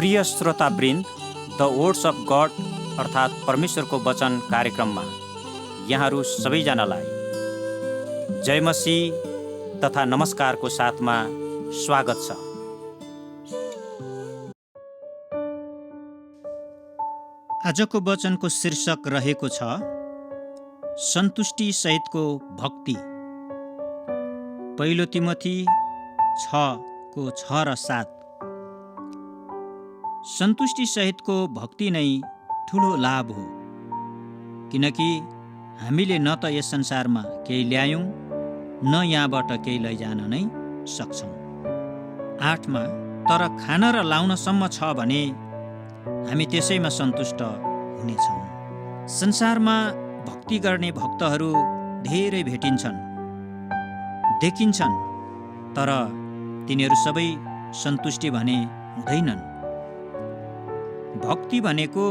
प्रिय श्रोतावृन्द, the words of God अर्थात् परमेश्वरको वचन कार्यक्रममा यहाँहरू सबैजनालाई जय मसीह तथा नमस्कारको साथमा स्वागत छ। आजको वचनको शीर्षक रहेको छ सन्तुष्टि सहितको भक्ति। पहिलो तिमोथी 6:6 र 7। सन्तुष्टि सहितको भक्ति नै ठुलो लाभ हो, किनकि हामीले न त यस संसारमा केही ल्यायौँ न यहाँबाट केही लैजान नै सक्छौँ। 8मा तर खान र लाउनसम्म छ भने हामी त्यसैमा सन्तुष्ट हुनेछौँ। संसारमा भक्ति गर्ने भक्तहरू धेरै भेटिन्छन्, देखिन्छन्, तर तिनीहरू सबै सन्तुष्टि भने हुँदैनन्। भक्ति भनेको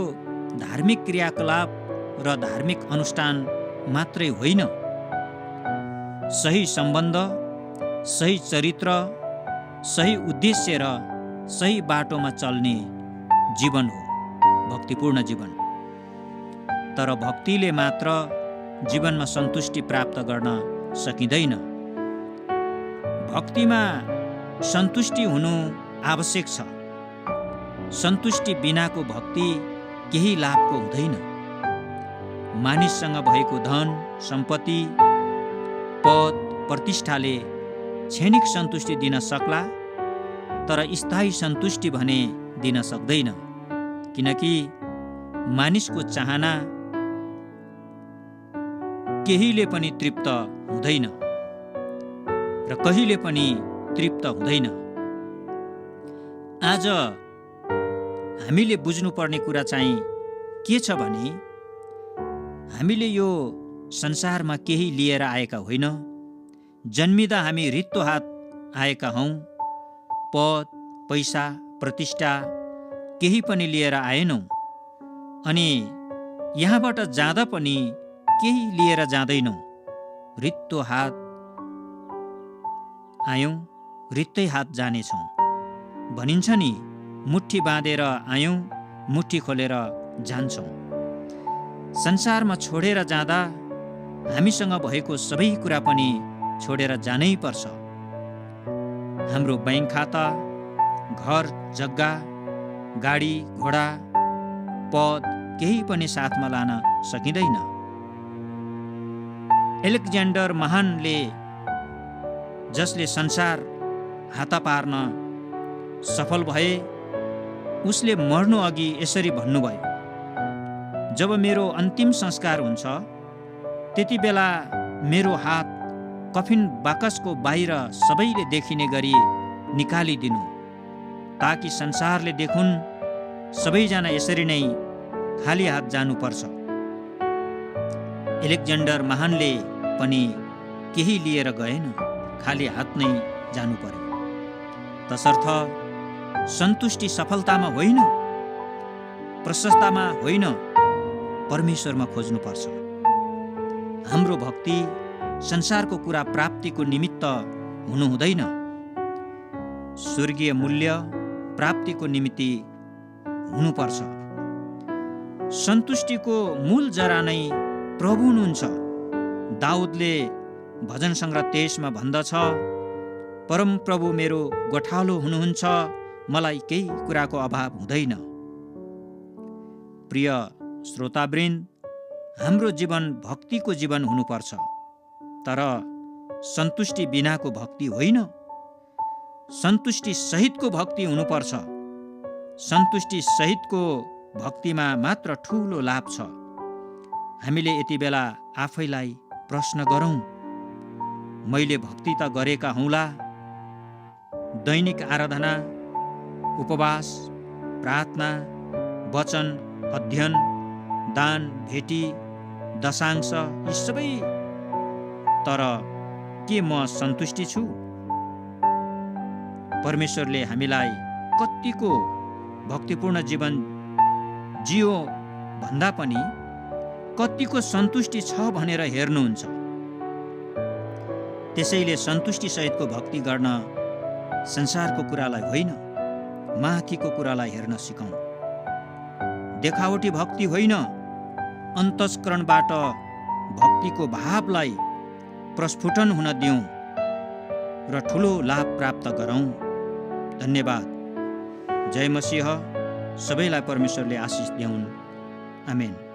धार्मिक क्रियाकलाप र धार्मिक अनुष्ठान मात्रै होइन, सही सम्बन्ध, सही चरित्र, सही उद्देश्य र सही बाटोमा चल्ने जीवन हो भक्तिपूर्ण जीवन। तर भक्तिले मात्र जीवनमा सन्तुष्टि प्राप्त गर्न सकिँदैन। भक्तिमा सन्तुष्टि हुनु आवश्यक छ। सन्तुष्टि बिनाको भक्ति केही लाभको हुँदैन। मानिससँग भएको धन, सम्पत्ति, पद, प्रतिष्ठाले क्षणिक सन्तुष्टि दिन सक्ला, तर स्थायी सन्तुष्टि भने दिन सक्दैन, किनकि मानिसको चाहना केहीले पनि तृप्त हुँदैन र कहिले पनि तृप्त हुँदैन। आज हामीले बुझ्नुपर्ने कुरा चाहिँ के छ भने हामीले यो संसारमा केही लिएर आएका होइन। जन्मिँदा हामी रित्तो हात आएका हौँ। पद, पैसा, प्रतिष्ठा केही पनि लिएर आएनौँ, अनि यहाँबाट जाँदा पनि केही लिएर जाँदैनौँ। रित्तो हात आयौँ, रित्तै हात जानेछौँ। भनिन्छ नि, मुट्ठी बाँधेर आयौँ, मुट्ठी खोलेर जान्छौँ। संसारमा छोडेर जाँदा हामीसँग भएको सबै कुरा पनि छोडेर जानै पर्छ। हाम्रो बैंक खाता, घर जग्गा, गाडी घोडा, पद केही पनि साथमा लान सकिँदैन। एलेक्जेन्डर महानले, जसले संसार हाता पार्न सफल भए, उसले मर्नु अघि यसरी भन्नुभयो, जब मेरो अन्तिम संस्कार हुन्छ त्यति बेला मेरो हात कफिन बाकसको बाहिर सबैले देखिने गरी निकालिदिनु, ताकि संसारले देखुन् सबैजना यसरी नै खाली हात जानुपर्छ। एलेक्जेन्डर महानले पनि केही लिएर गएन, खाली हात नै जानु पर्यो। तसर्थ सन्तुष्टि सफलतामा होइन, प्रशस्ततामा होइन, परमेश्वरमा खोज्नुपर्छ। हाम्रो भक्ति संसारको कुरा प्राप्तिको निमित्त हुनु हुँदैन, स्वर्गीय मूल्य प्राप्तिको निमित्त हुनुपर्छ। सन्तुष्टिको मूल जरा नै प्रभु हुनुहुन्छ। दाउदले भजन सङ्ग्रह 23मा भन्दछ, परम प्रभु मेरो गोठालो हुनुहुन्छ, मलाई केही कुराको अभाव हुँदैन। प्रिय श्रोतावृन्द, हाम्रो जीवन भक्तिको जीवन हुनुपर्छ, तर सन्तुष्टि बिनाको भक्ति होइन। सन्तुष्टि सहितको भक्ति हुनुपर्छ। सन्तुष्टि सहितको भक्तिमा मात्र ठुलो लाभ छ। हामीले यति बेला आफैलाई प्रश्न गरौँ, मैले भक्ति त गरेका हौँला? दैनिक आराधना, उपवास, प्रार्थना, वचन अध्ययन, दान भेटी, दशांश, यी सबै, तर के म सन्तुष्टि छु? परमेश्वरले हामीलाई कतिको भक्तिपूर्ण जीवन जियो भन्दा पनि कतिको सन्तुष्टि छ भनेर हेर्नुहुन्छ। त्यसैले सन्तुष्टि सहितको भक्ति गर्न संसारको कुरालाई होइन, माथिको कुरालाई हेर्न सिकौँ। देखावटी भक्ति होइन, अन्तस्करणबाट भक्तिको भावलाई प्रस्फुटन हुन दिउँ र ठुलो लाभ प्राप्त गरौँ। धन्यवाद। जय मसीह। सबैलाई परमेश्वरले आशिष दिउन्। आमेन।